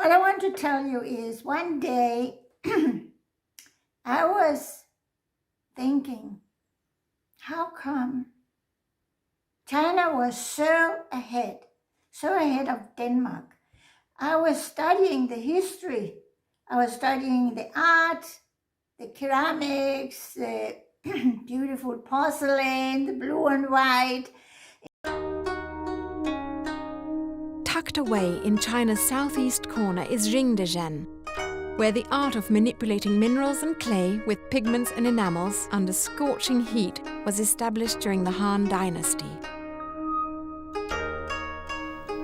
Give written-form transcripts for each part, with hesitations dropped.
What I want to tell you is one day I was thinking, how come China was so ahead of Denmark? I was studying the history. I was studying the art, the ceramics, the beautiful porcelain, the blue and white. Tucked away in China's southeast corner is Jingdezhen, where the art of manipulating minerals and clay with pigments and enamels under scorching heat was established during the Han Dynasty.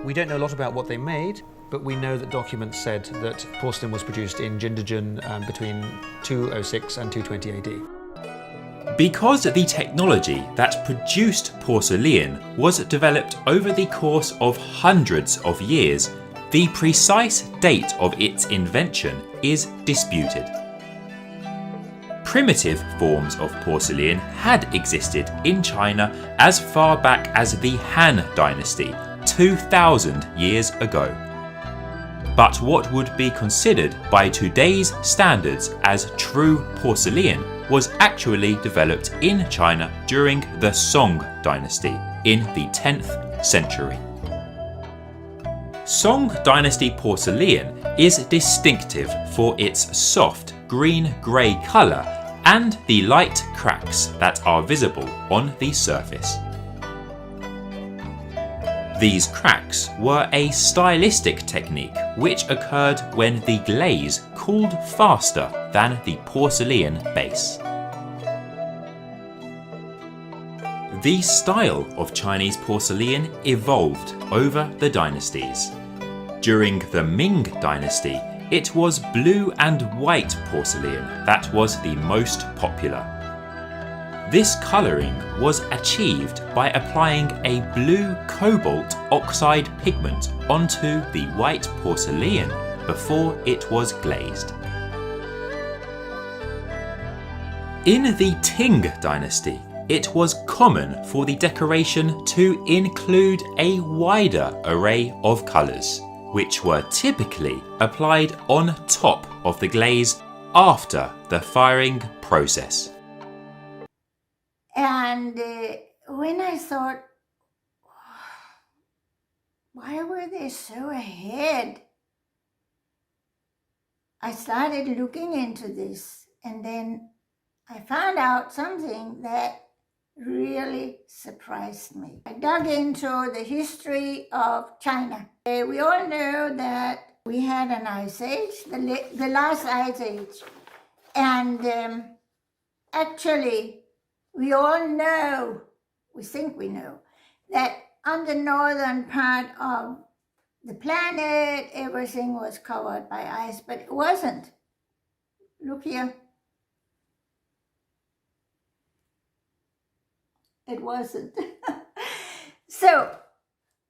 We don't know a lot about what they made, but we know that documents said that porcelain was produced in Jingdezhen between 206 and 220 AD. Because the technology that produced porcelain was developed over the course of hundreds of years, the precise date of its invention is disputed. Primitive forms of porcelain had existed in China as far back as the Han Dynasty, 2,000 years ago. But what would be considered by today's standards as true porcelain was actually developed in China during the Song Dynasty in the 10th century. Song Dynasty porcelain is distinctive for its soft green-grey colour and the light cracks that are visible on the surface. These cracks were a stylistic technique which occurred when the glaze cooled faster than the porcelain base. The style of Chinese porcelain evolved over the dynasties. During the Ming Dynasty, it was blue and white porcelain that was the most popular. This colouring was achieved by applying a blue cobalt oxide pigment onto the white porcelain before it was glazed. In the Qing Dynasty, it was common for the decoration to include a wider array of colours, which were typically applied on top of the glaze after the firing process. And when I thought, why were they so ahead? I started looking into this, and then I found out something that really surprised me. I dug into the history of China. We all know that we had an ice age, the last ice age, and actually, we all know, we think we know, that on the northern part of the planet, everything was covered by ice, but it wasn't. Look here. It wasn't. So,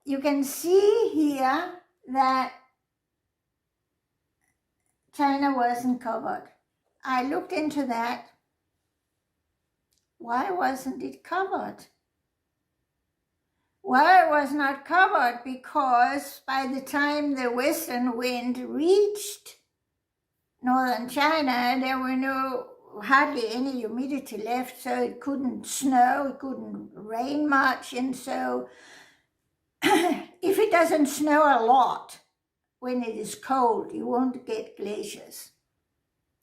you can see here that China wasn't covered. I looked into that. Why wasn't it covered? Well, it was not covered because by the time the western wind reached northern China, there were hardly any humidity left, so it couldn't snow, it couldn't rain much, and so if it doesn't snow a lot when it is cold, you won't get glaciers.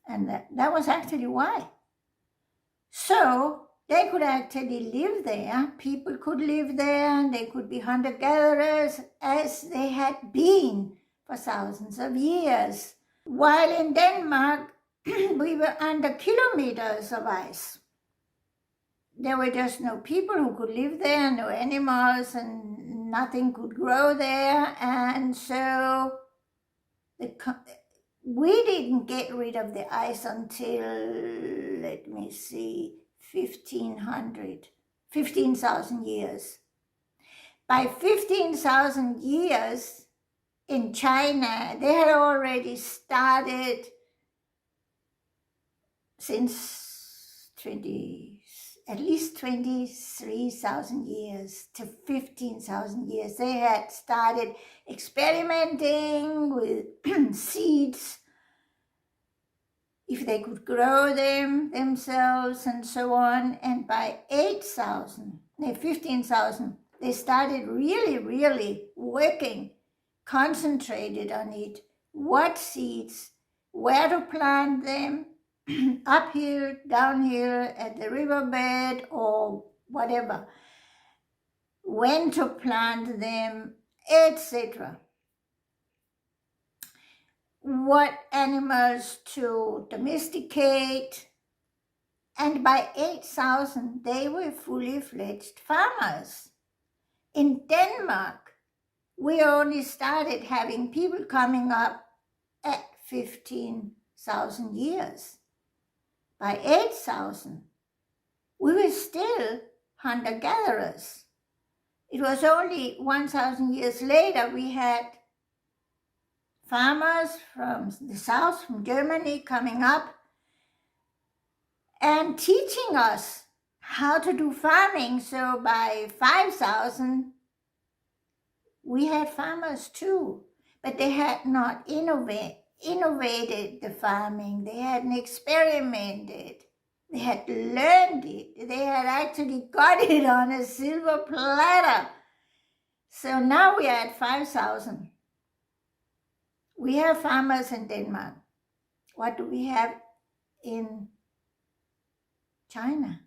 And that was actually why. So they could actually live there, people could live there, and they could be hunter-gatherers as they had been for thousands of years. While in Denmark, we were under kilometers of ice. There were just no people who could live there, no animals, and nothing could grow there, and so we didn't get rid of the ice until, let me see, 15,000 years. By 15,000 years in China, they had already started since at least 23,000 years to 15,000 years. They had started experimenting with seeds, if they could grow them themselves and so on. And by 15,000, they started really working, concentrated on it. What seeds, where to plant them, up here, down here, at the riverbed or whatever, when to plant them, etc. What animals to domesticate. And by 8,000, they were fully fledged farmers. In Denmark, we only started having people coming up at 15,000 years. By 8,000, we were still hunter-gatherers. It was only 1,000 years later we had farmers from the south, from Germany, coming up and teaching us how to do farming. So by 5,000, we had farmers too, but they had not innovated the farming. They hadn't experimented. They had learned it. They had actually got it on a silver platter. So now we are at 5,000. We have farmers in Denmark. What do we have in China?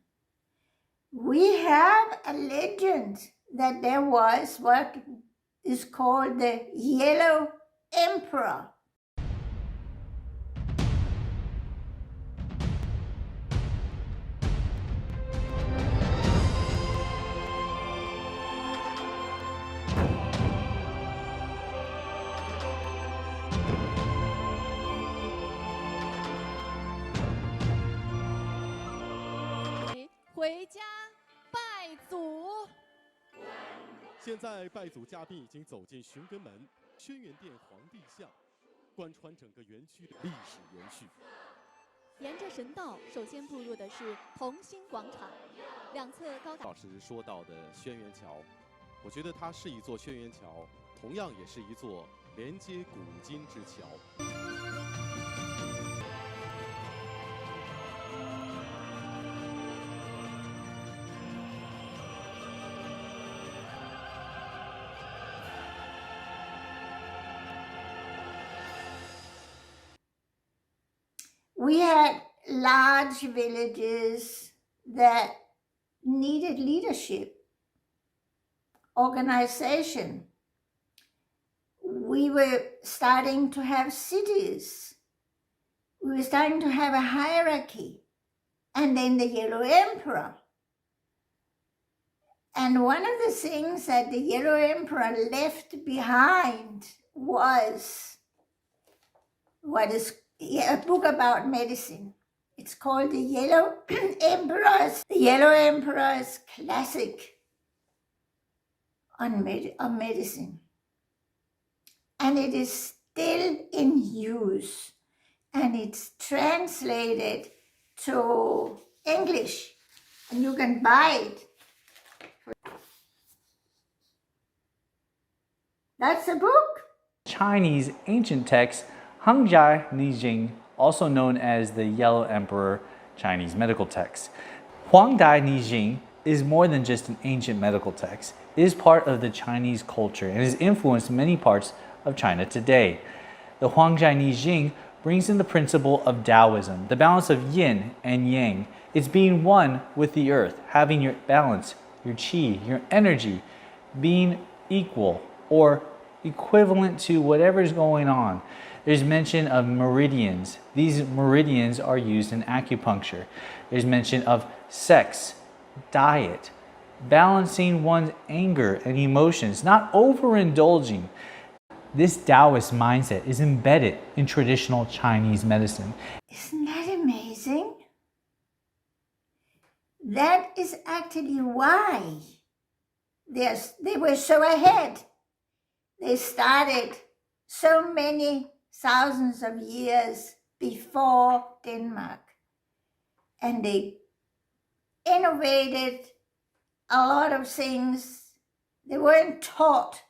We have a legend that there was what is called the Yellow Emperor.现在拜祖嘉宾已经走进寻根门轩辕殿皇帝像，贯穿整个园区的历史延续。沿着神道，首先步入的是同心广场，两侧高大。老师说到的轩辕桥，我觉得它是一座轩辕桥，同样也是一座连接古今之桥。We had large villages that needed leadership, organization. We were starting to have cities. We were starting to have a hierarchy. And then the Yellow Emperor. And one of the things that the Yellow Emperor left behind was a book about medicine. It's called The Yellow Emperor's Classic on Medicine. And it is still in use. And it's translated to English. And you can buy it. That's the book. Chinese ancient text Huangjia Nijing, also known as the Yellow Emperor Chinese medical text. Huangjia Nijing is more than just an ancient medical text. It is part of the Chinese culture and has influenced many parts of China today. The Huangjia Nijing brings in the principle of Taoism, the balance of yin and yang. It's being one with the earth, having your balance, your qi, your energy, being equal or equivalent to whatever is going on. There's mention of meridians. These meridians are used in acupuncture. There's mention of sex, diet, balancing one's anger and emotions, not overindulging. This Taoist mindset is embedded in traditional Chinese medicine. Isn't that amazing? That is actually why they were so ahead. They started so many thousands of years before Denmark. And they innovated a lot of things. They weren't taught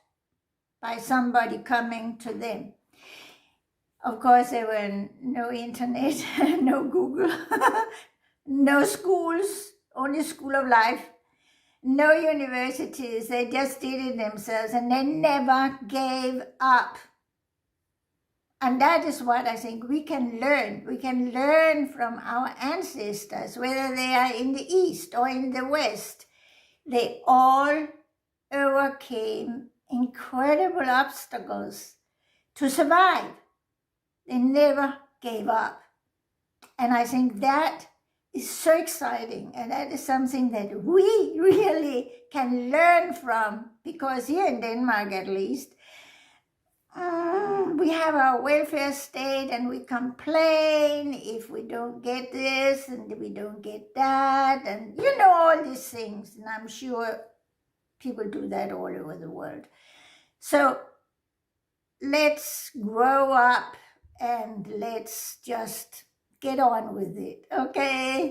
by somebody coming to them. Of course, there were no internet, no Google, no schools, only School of Life, no universities. They just did it themselves, and they never gave up. And that is what I think we can learn. We can learn from our ancestors, whether they are in the East or in the West. They all overcame incredible obstacles to survive. They never gave up. And I think that is so exciting, and that is something that we really can learn from, because here in Denmark at least, we have our welfare state and we complain if we don't get this and we don't get that, and you know, all these things, and I'm sure people do that all over the world. So let's grow up and let's just get on with it, okay?